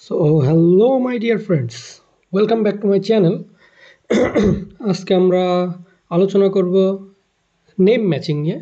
So hello my dear friends, welcome back to my channel. আজকে আমরা আলোচনা করব নেম ম্যাচিং নিয়ে।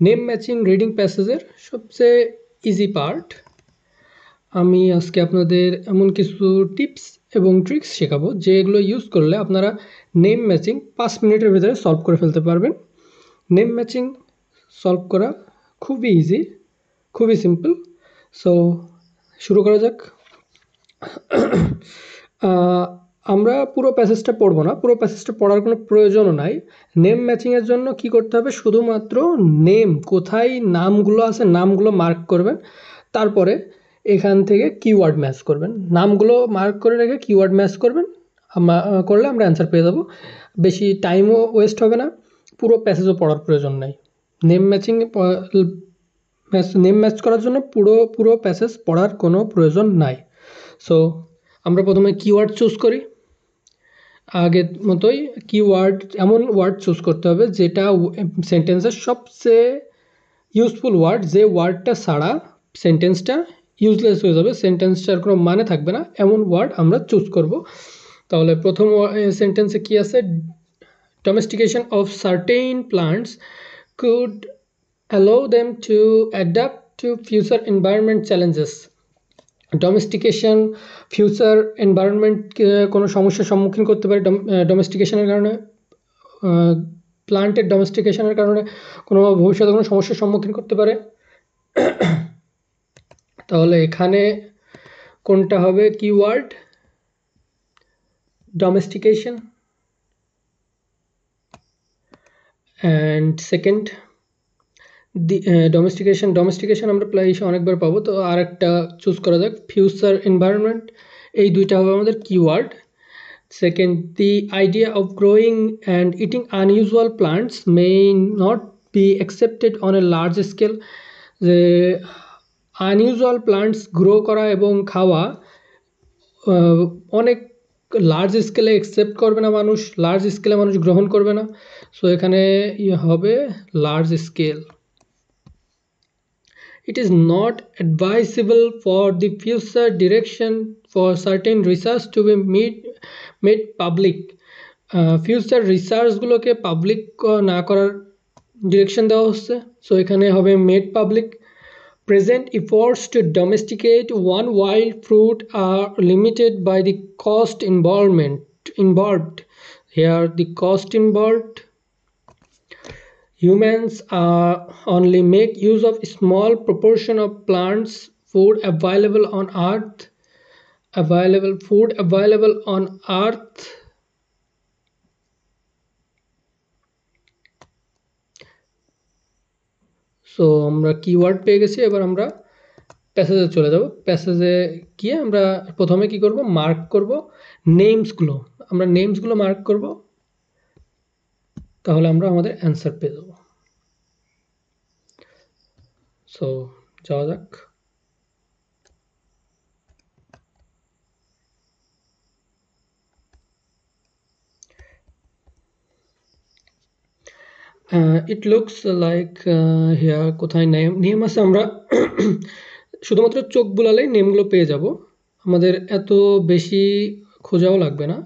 নেম ম্যাচিং রিডিং প্যাসেজের সবচেয়ে ইজি পার্ট। আমি আজকে আপনাদের এমন কিছু টিপস এবং ট্রিক্স শেখাবো যেগুলো ইউজ করলে আপনারা নেম ম্যাচিং 5 মিনিটের ভিতরে সলভ করে ফেলতে পারবেন। নেম ম্যাচিং সলভ করা খুবই ইজি, খুবই সিম্পল। সো শুরু করা যাক। আমরা পুরো প্যাসেজটা পড়বো না, পুরো প্যাসেজটা পড়ার কোনো প্রয়োজনও নাই। নেম ম্যাচিংয়ের জন্য কি করতে হবে, শুধুমাত্র নেম কোথায় নামগুলো আছে নামগুলো মার্ক করবেন, তারপরে এখান থেকে কিওয়ার্ড ম্যাচ করবেন। নামগুলো মার্ক করে রেখে কিওয়ার্ড ম্যাচ করবেন, করলে আমরা অ্যান্সার পেয়ে যাবো। বেশি টাইমও ওয়েস্ট হবে না, পুরো প্যাসেজও পড়ার প্রয়োজন নাই। নেম ম্যাচিং নেম ম্যাচ করার জন্য পুরো প্যাসেজ পড়ার কোনো প্রয়োজন নাই। সো আমরা প্রথমে কিওয়ার্ড চুজ করি। আগের মতোই কিওয়ার্ড, এমন ওয়ার্ড চুজ করতে হবে যেটা সেন্টেন্সের সবচেয়ে ইউজফুল ওয়ার্ড, যে ওয়ার্ডটা ছাড়া সেন্টেন্সটা ইউজলেস হয়ে যাবে, সেন্টেন্সটার কোনো মানে থাকবে না, এমন ওয়ার্ড আমরা চুজ করব। তাহলে প্রথম সেন্টেন্সে কি আছে, domestication of certain plants could allow them to adapt to future environment challenges. Domestication future environment কোনো সমস্যার সম্মুখীন করতে পারে। ডোমেস্টিকেশনের কারণে, প্লান্টের ডোমেস্টিকেশনের কারণে কোনো ভবিষ্যতে কোনো সমস্যার সম্মুখীন করতে পারে। তাহলে এখানে কোনটা হবে কিওয়ার্ড, ডোমেস্টিকেশন। অ্যান্ড সেকেন্ড ডোমেস্টিকেশন আমরা প্রায় অনেকবার পাবো, তো আর একটা চুজ করা যাক, ফিউচার এনভায়রনমেন্ট। এই দুইটা হবে আমাদের keyword. Second, the idea of growing and eating unusual plants may not be accepted on a large scale. যে আনইউজুয়াল প্লান্টস গ্রো করা এবং খাওয়া অনেক লার্জ স্কেলে অ্যাকসেপ্ট করবে না মানুষ, লার্জ স্কেলে মানুষ গ্রহণ করবে না। সো এখানে হবে large scale. It is not advisable for the future direction for certain research to be made public. Future রিসার্চগুলোকে পাবলিক না করার ডিরেকশন দেওয়া হচ্ছে। সো এখানে হবে made public. Present efforts to domesticate one wild fruit are limited by the cost involved. Here the cost involved. Humans only make use of a small proportion of plants food available on earth. Food available on earth. So আমরা keyword পেয়ে গেছি, এবার আমরা প্যাসেজে চলে যাব। প্যাসেজে গিয়ে আমরা প্রথমে কি করব, মার্ক করব নেমসগুলো। আমরা নেমসগুলো মার্ক করব, তাহলে আমরা আমাদের অ্যান্সার পেয়ে যাব। সো যাওয়া যাক। ইট লুকস লাইক হিয়ার কোথায় নেম আছে, আমরা শুধুমাত্র চোখ বুলালেই নেমগুলো পেয়ে যাব, আমাদের এত বেশি খোঁজাও লাগবে না।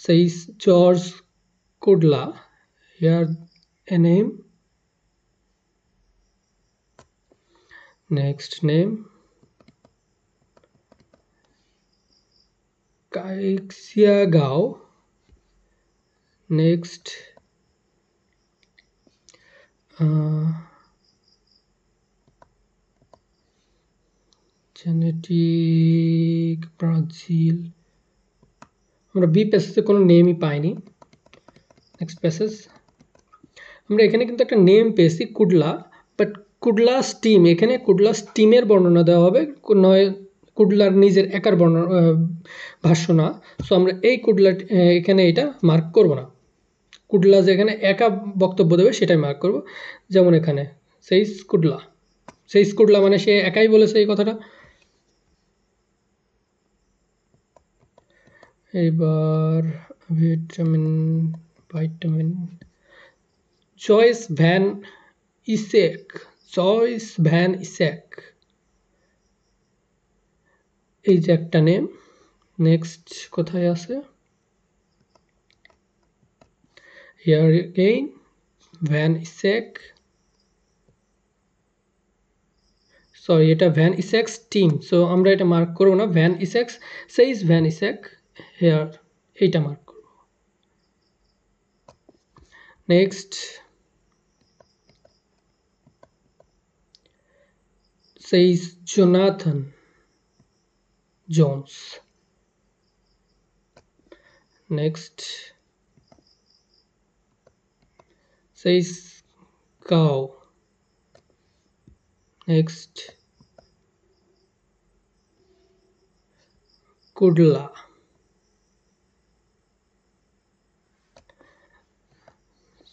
says George Kudla, here a name. Next name, Kaixiagao. Next, genetic Brazil. আমরা বি প্যাসেজে কোনো নেমই পাইনি। নেক্সট প্যাসেজ, আমরা এখানে কিন্তু একটা নেম পেয়েছি কুডলা, বাট কুডলা স্টিম, এখানে কুডলা স্টিমের বর্ণনা দেওয়া হবে, নয় কুডলার নিজের একার ভাষ্য না। সো আমরা এই কুডলা এখানে এটা মার্ক করব না, কুডলা যেখানে একা বক্তব্য দেবে সেটাই মার্ক করব। যেমন এখানে সেই কুডলা মানে সে একাই বলেছে এই কথাটা। এবার ভিটামিন জয়েস ভ্যান ইসেক। এই যে একটা নেম। নেক্সট কোথায় আছে? Here again Van Isek, sorry এটা ভ্যান ইসেক্স টিম, সো আমরা এটা মার্ক করবো না। Van Essex says Van Isek here, এইটা মার্ক করব। Next says Jonathan Jones. Next says Cow. Next Kudla.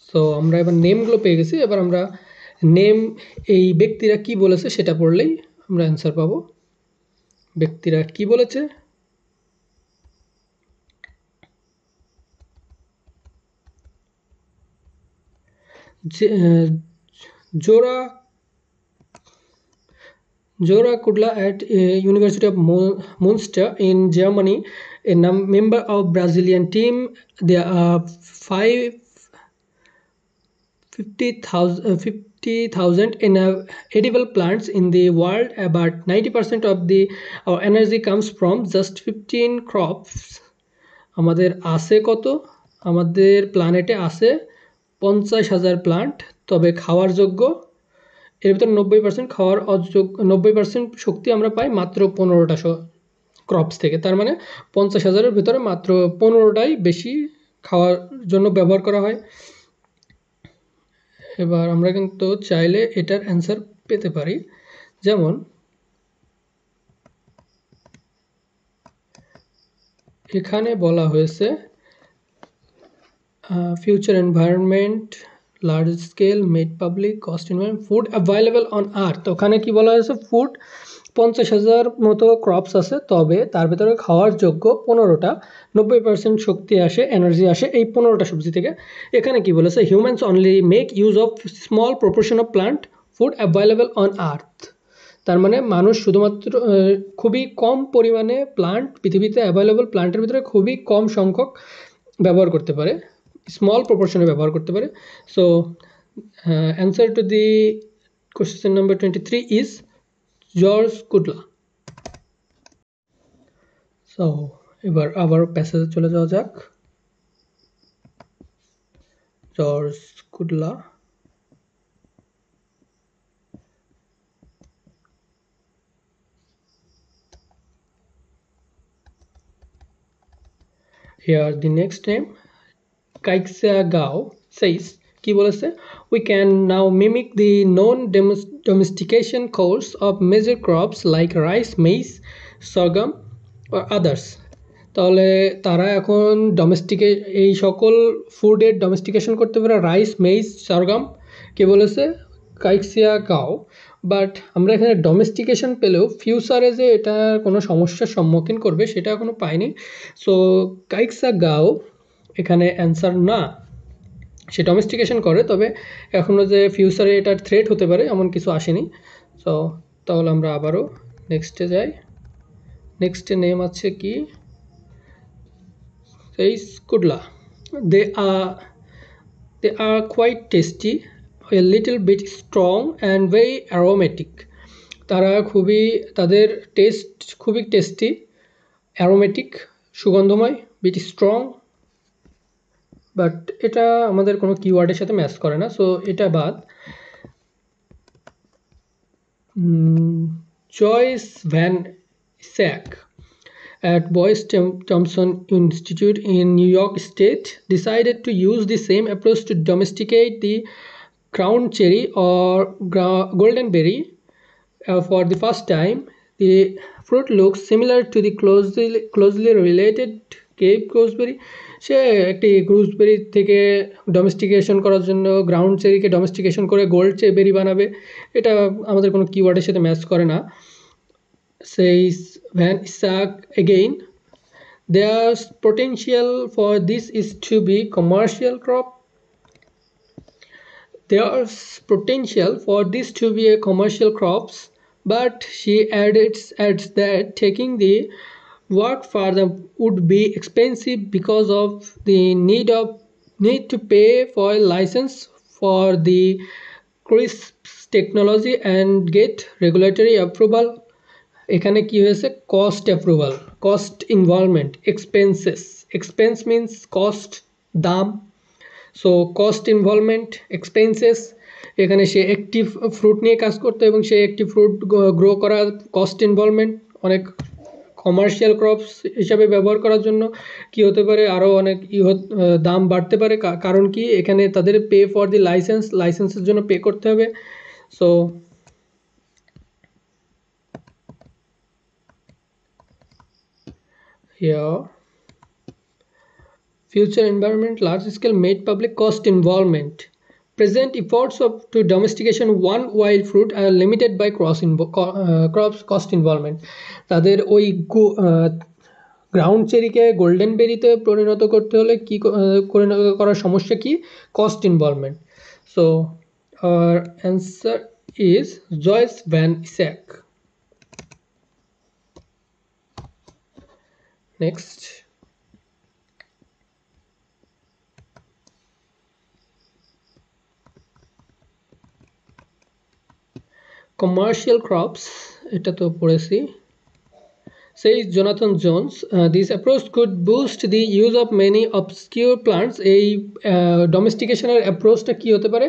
So আমরা এবার নেমগুলো পেয়ে গেছি। এবার আমরা নেম এই ব্যক্তিরা কি বলেছে সেটা পড়লেই আমরা অ্যান্সার পাবো। ব্যক্তিরা কি বলেছে? জোরা Kudla at University of Münster in Germany, a member of Brazilian team. There are 50,000 edible plants in the world, but 90% of our energy comes from just 15 crops. আমাদের আছে কত? আমাদের প্ল্যানেটে আছে 50,000 প্লান্ট, তবে খাওয়ার যোগ্য এর ভিতরে 90% খাওয়ার অযোগ্য, 90% শক্তি আমরা পাই মাত্র 15টা ক্রপস থেকে। তার মানে 50,000-এর ভিতরে মাত্র 15টাই বেশি খাওয়ার জন্য ব্যবহার করা হয়। এবার আমরা কিন্তু চাইলে এটার অ্যান্সার পেতে পারি, যেমন এখানে বলা হয়েছে future environment, large scale, made public, cost environment, food available on earth। ওখানে কি বলা হয়েছে? ফুড 50,000 মতো ক্রপস আছে, তবে তার ভিতরে খাওয়ার যোগ্য 15টা, 90% শক্তি আসে, এনার্জি আসে এই 15টা সবজি থেকে। এখানে কি বলেছে? Humans only make use of small proportion of plant food available on earth. তার মানে মানুষ শুধুমাত্র খুবই কম পরিমাণে প্লান্ট পৃথিবীতে অ্যাভেলেবল প্লান্টের ভিতরে খুবই কম সংখ্যক ব্যবহার করতে পারে, স্মল প্রপোর্শনে ব্যবহার করতে পারে। So answer to the question number 23 is George কুডলা। So এবার আবার প্যাসেজে চলে যাওয়া যাক। George কুডলা, here the next name Kaixiagao says কি বলেছে? We can now mimic the known domestication course of major crops like rice, maize, sorghum or others। তাহলে তারা এখন এই সকল ফুডের ডোমেস্টিকেশন করতে পারে, রাইস, মেইজ, সরগম। কে বলেছে? কাইক্সিয়াগাও। বাট আমরা এখানে ডোমেস্টিকেশন পেলেও ফিউচারে যে এটা কোনো সমস্যার সম্মুখীন করবে সেটা এখনও পাইনি। সো কাইক্সিয়াগাও এখানে অ্যান্সার না। সে ডোমেস্টিকেশন করে, তবে এখনও যে ফিউচারে এটার থ্রেট হতে পারে এমন কিছু আসেনি। সো তাহলে আমরা আবারও নেক্সটে যাই। নেক্সটে নেম আছে কি? Says Kudla. They are quite tasty, a little bit strong and very aromatic। তারা তাদের টেস্ট খুবই টেস্টি, অ্যারোমেটিক সুগন্ধময়, বিট স্ট্রং। বাট এটা আমাদের কোনো কিওয়ার্ডের সাথে ম্যাচ করে না, সো এটা বাদ। জয়েস ভ্যান স্যাক at Boyce Thompson Institute in New York State decided to use the same approach to domesticate the crown cherry or golden berry for the first time. The fruit looks similar to the closely related Cape gooseberry। সে একটি gooseberry থেকে ডোমেস্টিকেশন করার জন্য ground চেরিকে ডোমেস্টিকেশন করে gold বেরি বানাবে, এটা আমাদের কোনো কিওয়ার্ডের সাথে ম্যাচ করে না। Says Van Isaac again, there's potential for this is to be commercial crop. There's potential for this to be a commercial crops, but she adds that taking the work further would be expensive because of the need to pay for a license for the CRISPR technology and get regulatory approval. এখানে কি হয়েছে, cost approval, cost involvement, expenses, expense means cost, দাম, so cost involvement, expenses. এখানে সে একটি fruit নিয়ে কাজ করতো এবং সে একটি ফ্রুট গ্রো করা কস্ট ইনভলভমেন্ট, অনেক কমার্শিয়াল ক্রপস হিসাবে ব্যবহার করার জন্য কি হতে পারে, আরও অনেক দাম বাড়তে পারে। কারণ কি, এখানে তাদের পে ফর দি লাইসেন্সের জন্য পে করতে হবে। So here future environment large scale made public cost involvement. Present efforts to domestication one wild fruit are limited by crops cost involvement. তাদের ওই গ্রাউন্ড চেরিকে গোল্ডেন বেরিতে পরিণত করতে হলে কি করার সমস্যা কি, cost involvement. So our answer is Joyce van Isaac. Next, commercial crops, এটা তো পড়েছি। Says Jonathan Jones, this approach could boost the use of many obscure plants. এই ডোমেস্টিকেশনের অ্যাপ্রোচটা কি হতে পারে,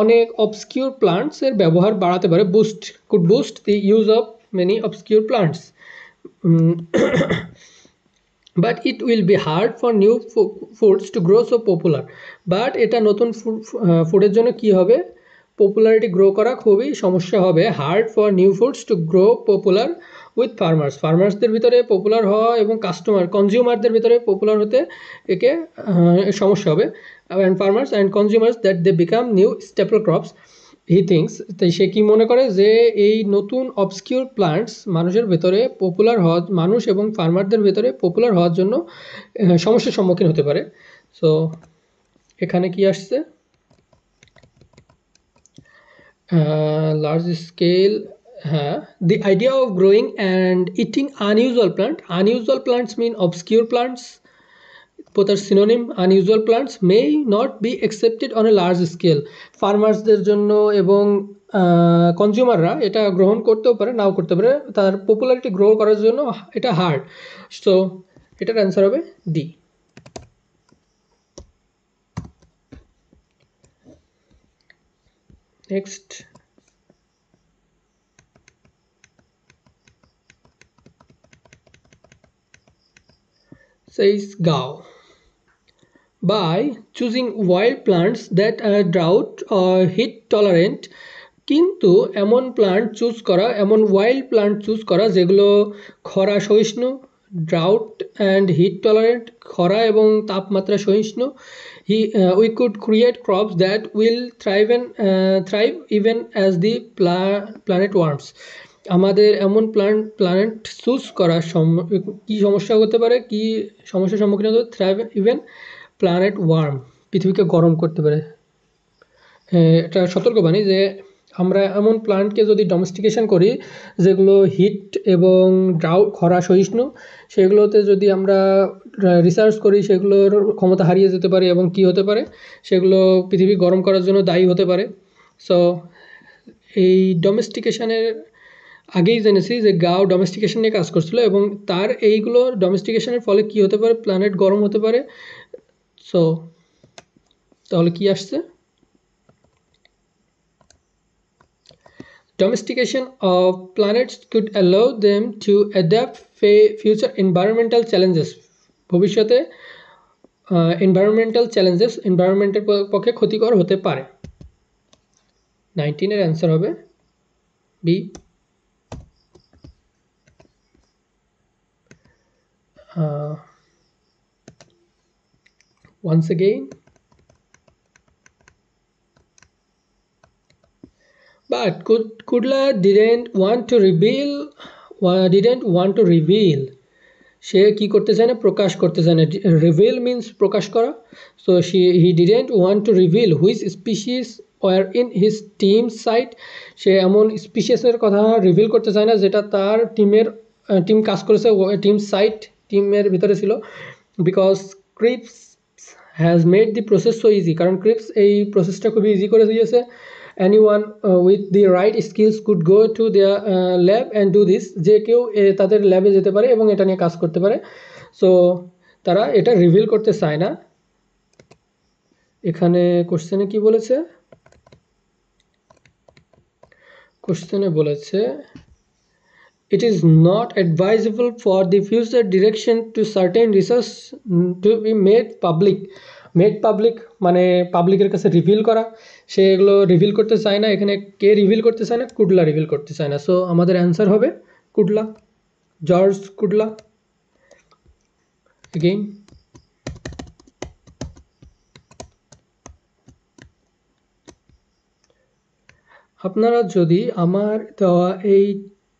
অনেক অবসকিউর প্লান্টসের ব্যবহার বাড়াতে পারে, could boost the use of many obscure plants. But it will be hard for new foods to grow so popular. But এটা নতুন ফুডের জন্য কি হবে, পপুলারিটি গ্রো করা খুবই সমস্যা হবে। Hard for new foods to grow popular with ফার্মার্সদের ভিতরে পপুলার হওয়া এবং কনজিউমারদের ভিতরে পপুলার হতে একে সমস্যা হবে। And farmers and consumers that they become new staple crops, he thinks, তাই সে কি মনে করে যে এই নতুন অবসকিউর প্লান্টস মানুষের ভেতরে পপুলার হওয়া, মানুষ এবং ফার্মারদের ভেতরে পপুলার হওয়ার জন্য সমস্যার সম্মুখীন হতে পারে। সো এখানে কি আসছে, large scale, the idea of growing and eating unusual plants mean obscure plants, both are synonym. Unusual plants may not be accepted on a large scale. ফার্মার্সদের জন্য এবং কনজিউমাররা এটা গ্রহণ করতেও পারে, নাও করতে পারে, তার পপুলারিটি গ্রো করার জন্য এটা হার্ড। সো এটার অ্যান্সার হবে D. Next, says Gao, by choosing wild plants that are drought or heat tolerant, কিন্তু এমন ওয়াইল্ড প্লান্ট চুজ করা যেগুলো খরা সহিষ্ণু, ড্রাউট অ্যান্ড হিট টলারেন্ট, খরা এবং তাপমাত্রা সহিষ্ণু, we could create crops that will thrive even as the planet warms. আমাদের এমন প্ল্যানেট চুজ করার কি সমস্যা হতে পারে, কি সমস্যার সম্মুখীন হতে পারে, থ্রাইভ ইভেন প্ল্যানেট ওয়ার্ম, পৃথিবীকে গরম করতে পারে। এটা সতর্কবাণী যে আমরা এমন প্লান্টকে যদি ডোমেস্টিকেশন করি যেগুলো হিট এবং ড্রাউট, খরা সহিষ্ণু, সেগুলোতে যদি আমরা রিসার্চ করি সেগুলোর ক্ষমতা হারিয়ে যেতে পারে এবং কি হতে পারে, সেগুলো পৃথিবী গরম করার জন্য দায়ী হতে পারে। সো এই ডোমেস্টিকেশনের আগেই জেনেছি যে গাও ডোমেস্টিকেশন নিয়ে কাজ করছিল এবং তার এইগুলো ডোমেস্টিকেশনের ফলে কি হতে পারে, প্ল্যানেট গরম হতে পারে। সো তাহলে কি আসছে, domestication of planets could allow them to adapt future environmental challenges. ভবিষ্যতে environmental challenges এনভায়রনমেন্টের পক্ষে ক্ষতিকর হতে পারে। 19 এর অ্যান্সার হবে B. Once again, but Kudla didn't want to reveal. সে কি করতে চায় না, প্রকাশ করতে চায় না। রিভিল মিন্স প্রকাশ করা। So he didn't want to reveal which species were in his team site, সে এমন স্পিসিসের কথা রিভিল করতে চায় না যেটা তার টিম কাজ করেছে, টিম সাইট টিমের ভিতরে ছিল। বিকজ ক্রিপস has made the process so easy, কারণ ক্রিপস এই প্রসেসটা খুবই ইজি করে দিয়েছে। Anyone with the right skills could go to their lab and do this, যে কেউ তাদের ল্যাবে যেতে পারে এবং এটা নিয়ে কাজ করতে পারে। সো তারা এটা রিভিল করতে চায় না। এখানে কোশ্চেনে কি বলেছে, কোশ্চেনে বলেছে it is not advisable for the future direction to certain research to be made public. Made public মানে পাবলিকের কাছে রিভিল করা, সে এগুলো রিভিল করতে চায় না। এখানে কে রিভিল করতে চায় না? কুডলা রিভিল করতে চায় না। সো আমাদের অ্যান্সার হবে কুডলা, জর্জ কুডলা। এগেইন আপনারা যদি আমার দেওয়া এই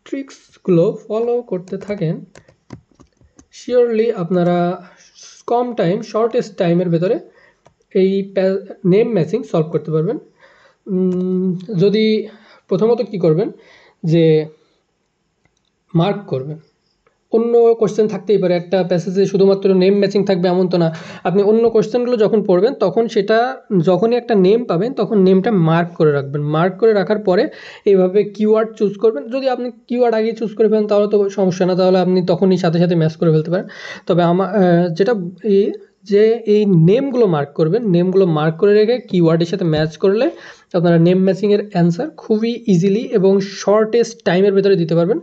ট্রিক্সগুলো ফলো করতে থাকেন, শিওরলি আপনারা কম টাইম, শর্টেস্ট টাইমের ভেতরে এই নেম ম্যাচিং সলভ করতে পারবেন। যদি প্রথমত কি করবেন, যে মার্ক করবেন। অন্য কোশ্চেন থাকতেই পারে, একটা প্যাসেজে শুধুমাত্র নেম ম্যাচিং থাকবে এমন তো না। আপনি অন্য কোশ্চেনগুলো যখন পড়বেন তখন সেটা যখনই একটা নেম পাবেন তখন নেমটা মার্ক করে রাখবেন। মার্ক করে রাখার পরে এইভাবে কিওয়ার্ড চুজ করবেন। যদি আপনি কিওয়ার্ড আগে চুজ করে ফেলেন তাহলে তো সমস্যা না, তাহলে আপনি তখনই সাথে সাথে ম্যাচ করে ফেলতে পারেন। তবে আমার যেটা যে এই নেমগুলো মার্ক করবেন, নেমগুলো মার্ক করে রেখে কিওয়ার্ডের সাথে ম্যাচ করলে আপনারা নেম ম্যাচিংয়ের অ্যান্সার খুবই ইজিলি এবং শর্টেস্ট টাইমের ভেতরে দিতে পারবেন।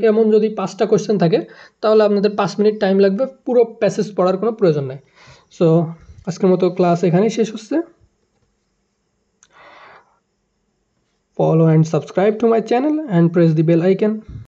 এমন যদি 5টা কোশ্চেন থাকে তাহলে আপনাদের 5 মিনিট টাইম লাগবে, পুরো প্যাসেজ পড়ার কোনো প্রয়োজন নেই। সো আজকের মতো ক্লাস এখানেই শেষ হচ্ছে। Follow and subscribe to my channel and press the bell icon.